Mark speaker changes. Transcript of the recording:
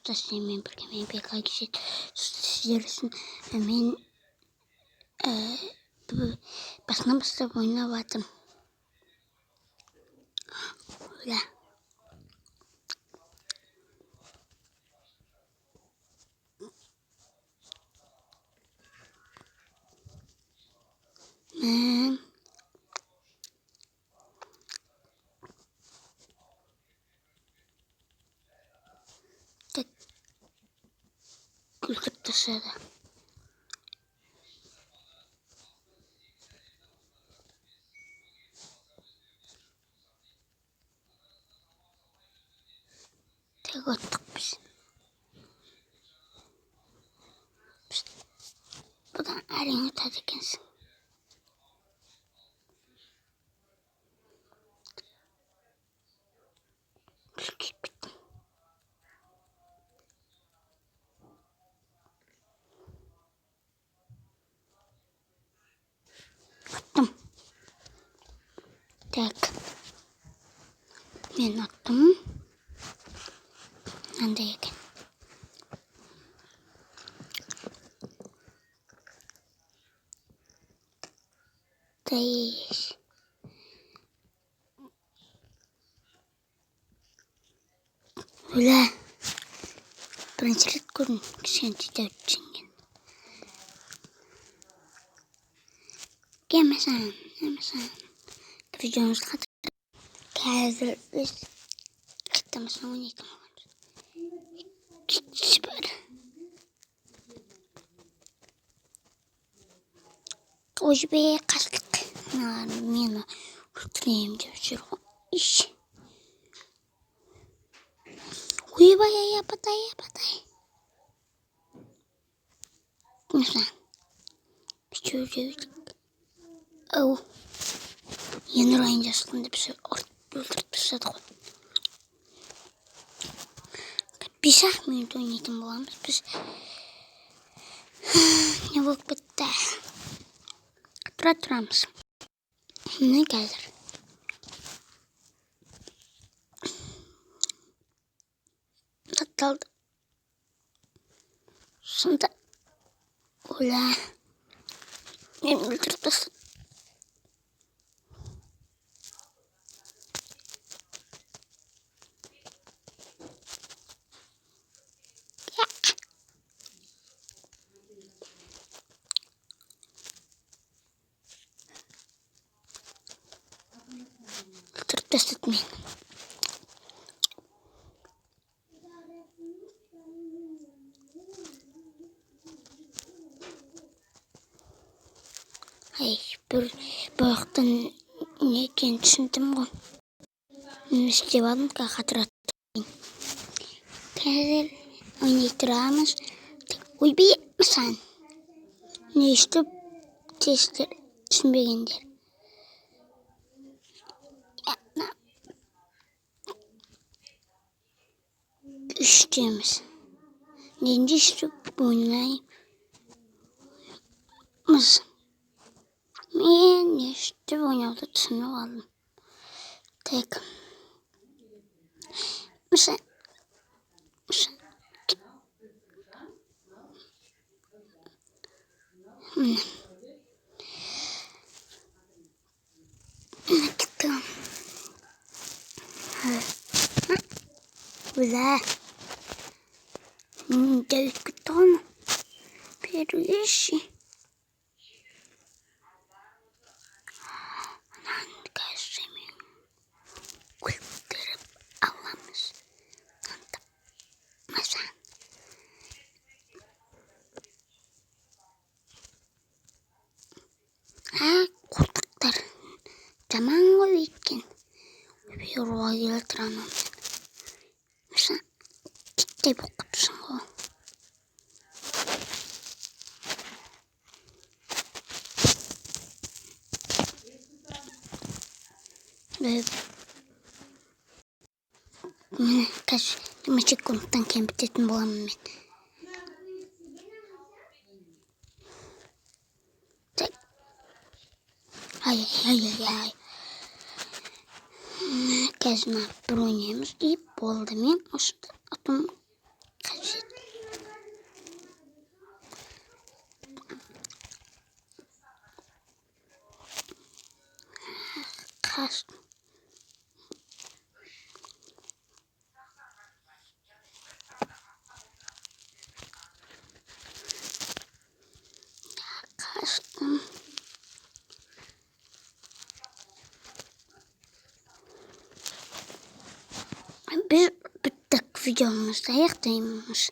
Speaker 1: мен бірге мен бекай кешеді сіздер үшін мен басынан бастап ойнап жатырмын. Мен күлдіріп тастады. Тек оттық біз. Бұдан әрең ұтады екенсің. Үлкейіп кеттім. Аттым. Так. Мен аттым. Мынандай екен. Тайыз. Öyle. Бірінші рет көрдім кішкентай өтшінген. Келмесін. Видеомызды қатыр. Қазір біз қыттамысын ойнайтын болғанбыз. Күтші бар. Ожбе қаштық. Мені өлтірейім деп жүр ғой. Ойбай, апатай. Mesela bir çocuk yeni oyuncasında bir şey öldürüp tuşladı. Bir saat mıydı oynaydım bulamız biz. Ne bok bitti. Turamız. Ne gelir? Atıldı. Sonra Ola. Beni öldürüp tasladı. Öldürüp tasladı beni. Bir baktın ne ekeni düşündüm ғой. Ne istеп алдым, қатыратты. Қазір ойнай тұрамыз. Ойбай, мысан. Не істеп тестер түсінбегендер. Үштеміз. Ненде істеп ойнаймыз. Мен işte oynadı düşünüp aldım. Tek. Mesela. Gittim. Böyle. Dövüktüm. Bir işi. Қолтықтар жаман ғой екен. Bir руға келтір анам. Mesela kitle боқтапсың ғой. Мен қазір 20 секундтан кейін бітетін боламын мен. Ай. Қазір бір ойнаймыз дейіп болды мен. Осында атым қазір Kaçtım. Kaçtım. Biz bittik videomuzda. Yaktaymış.